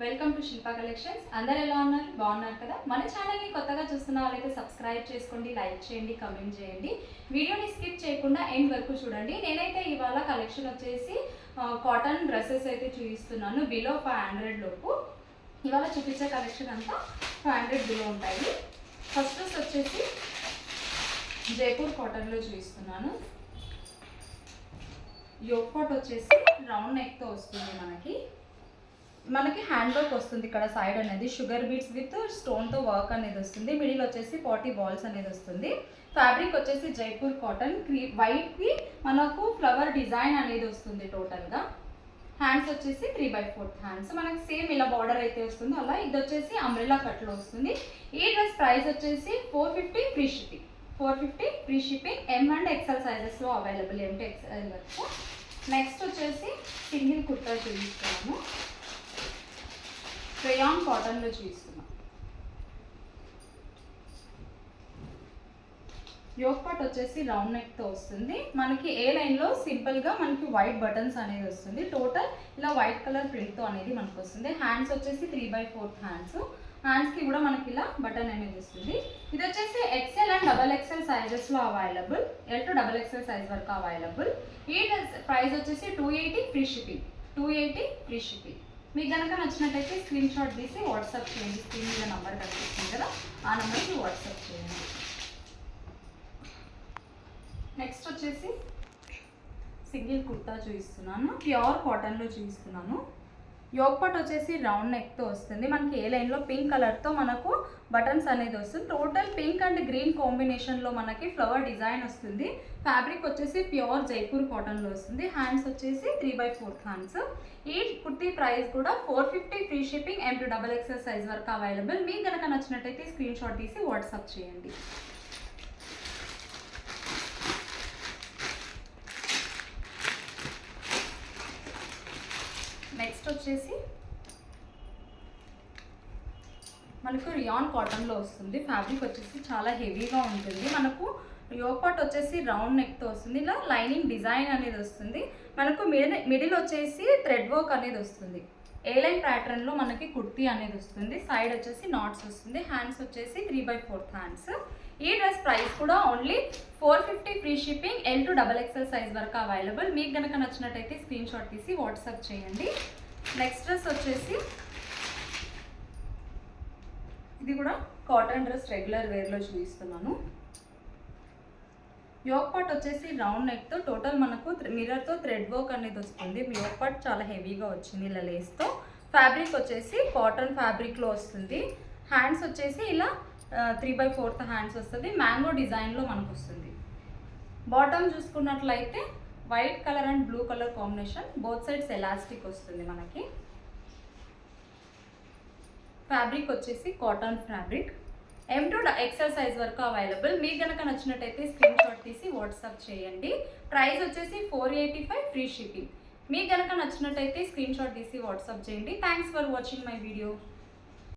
Welcome to Shilpa collections. అందరు ఎలా ఉన్నారు? బాగున్నారు కదా? మన ఛానల్ని కొత్తగా చూస్తున్న వాళ్ళైతే సబ్స్క్రైబ్ చేసుకోండి, లైక్ చేయండి, కమెంట్ చేయండి. వీడియోని స్కిప్ చేయకుండా ఎండ్ వరకు చూడండి. నేనైతే ఇవాళ కలెక్షన్ వచ్చేసి కాటన్ డ్రెస్సెస్ అయితే చూపిస్తున్నాను. బిలో 500 లోపు ఇవాళ చూపించే కలెక్షన్ అంతా 500 బిలో ఉంటాయి. ఫస్ట్ డ్రెస్ వచ్చేసి జైపూర్ కాటన్లో చూపిస్తున్నాను. యోక్ పాట్ వచ్చేసి రౌండ్ నెక్తో వస్తుంది. మనకి హ్యాండ్ వర్క్ వస్తుంది. ఇక్కడ సైడ్ అనేది షుగర్ బీట్స్ విత్ స్టోన్తో వర్క్ అనేది వస్తుంది. మిడిల్ వచ్చేసి 40 బాల్స్ అనేది వస్తుంది. ఫ్యాబ్రిక్ వచ్చేసి జైపూర్ కాటన్ వైట్కి మనకు ఫ్లవర్ డిజైన్ అనేది వస్తుంది. టోటల్గా హ్యాండ్స్ వచ్చేసి 3/4 హ్యాండ్స్. మనకి సేమ్ ఇలా బార్డర్ అయితే వస్తుంది. అలా ఇది వచ్చేసి అంబ్రెల్లా కట్లో వస్తుంది. ఈ డ్రెస్ ప్రైస్ వచ్చేసి 450 free shipping. 450 free shipping. M and XL సైజెస్లో అవైలబుల్. ఎం టు ఎక్సెల్ వరకు. నెక్స్ట్ వచ్చేసి సింగిల్ కుర్తా చూపిస్తాము. రేయాన్ కాటన్లో చూపిస్తున్నాం. యోక్ పాట్ వచ్చేసి రౌండ్ నెక్తో వస్తుంది. మనకి ఏ లైన్లో సింపుల్గా మనకి వైట్ బటన్స్ అనేది వస్తుంది. టోటల్ ఇలా వైట్ కలర్ ప్రింట్తో అనేది మనకు వస్తుంది. హ్యాండ్స్ వచ్చేసి 3/4 హ్యాండ్స్. హ్యాండ్స్కి కూడా మనకి ఇలా బటన్ అనేది వస్తుంది. ఇది వచ్చేసి ఎక్సెల్ అండ్ XXL సైజెస్లో available. L to XXL size వరకు అవైలబుల్. ఈ ప్రైస్ వచ్చేసి 280 ఫ్రీ షిప్పింగ్. 280 free shipping. మీకు కనుక నచ్చినట్టయితే స్క్రీన్ షాట్ తీసి వాట్సాప్ చేయండి. స్క్రీన్ మీద నెంబర్ కనిపిస్తుంది కదా, ఆ నెంబర్కి వాట్సాప్ చేయండి. నెక్స్ట్ వచ్చేసి సింగిల్ కుర్తా చూపిస్తున్నాను. ప్యూర్ కాటన్లో చూపిస్తున్నాను. యోక్ పాట్ వచ్చేసి రౌండ్ నెక్తో వస్తుంది. మనకి ఏ లైన్లో పింక్ కలర్తో మనకు బటన్స్ అనేది వస్తుంది. టోటల్ పింక్ అండ్ గ్రీన్ కాంబినేషన్లో మనకి ఫ్లవర్ డిజైన్ వస్తుంది. ఫ్యాబ్రిక్ వచ్చేసి ప్యూర్ జైపూర్ కాటన్లో వస్తుంది. హ్యాండ్స్ వచ్చేసి 3/4 హ్యాండ్స్. ఈ కుర్తీ ప్రైస్ కూడా 450 free shipping. M to XXL size వరకు అవైలబుల్. మీకు కనుక నచ్చినట్టయితే స్క్రీన్ షాట్ తీసి వాట్సాప్ చేయండి. నెక్స్ట్ వచ్చేసి మనకు రియాన్ కాటన్లో వస్తుంది. ఫ్యాబ్రిక్ వచ్చేసి చాలా హెవీగా ఉంటుంది. మనకు యోక్ పాట్ వచ్చేసి రౌండ్ నెక్తో వస్తుంది. ఇలా లైనింగ్ డిజైన్ అనేది వస్తుంది. మనకు మిడిల్ వచ్చేసి థ్రెడ్ వర్క్ అనేది వస్తుంది. ఏ లైన్ ప్యాటర్న్లో మనకి కుర్తీ అనేది వస్తుంది. సైడ్ వచ్చేసి నాట్స్ వస్తుంది. హ్యాండ్స్ వచ్చేసి 3/4 హ్యాండ్స్. ఈ డ్రెస్ ప్రైస్ కూడా only 450 free shipping. L to XXL size వరకు అవైలబుల్. మీకు కనుక నచ్చినట్టయితే స్క్రీన్ షాట్ తీసి వాట్సాప్ చేయండి. నెక్స్ట్ డ్రెస్ వచ్చేసి ఇది కూడా కాటన్ డ్రెస్ రెగ్యులర్ వేర్లో చూపిస్తున్నాను. యోక్ పాట్ వచ్చేసి రౌండ్ నెక్తో టోటల్ మనకు మిర్రర్తో థ్రెడ్ వర్క్ అనేది వస్తుంది. యోక్ పాట్ చాలా హెవీగా వచ్చింది ఇలా లేస్తో. ఫ్యాబ్రిక్ వచ్చేసి కాటన్ ఫ్యాబ్రిక్లో వస్తుంది. హ్యాండ్స్ వచ్చేసి ఇలా 3/4 హ్యాండ్స్ వస్తుంది. మ్యాంగో డిజైన్లో మనకు వస్తుంది. బాటమ్ చూసుకున్నట్లయితే white colour and blue colour combination. Both sides elastic వస్తుంది మనకి. ఫ్యాబ్రిక్ వచ్చేసి cotton fabric. M to XL size వరకు అవైలబుల్. మీకు కనుక నచ్చినట్టయితే స్క్రీన్ షాట్ తీసి వాట్సాప్ చేయండి. ప్రైస్ వచ్చేసి 485 ఫ్రీ షిప్పింగ్. మీకు కనుక నచ్చినట్టయితే స్క్రీన్ షాట్ తీసి వాట్సాప్ చేయండి. Thanks for watching my video.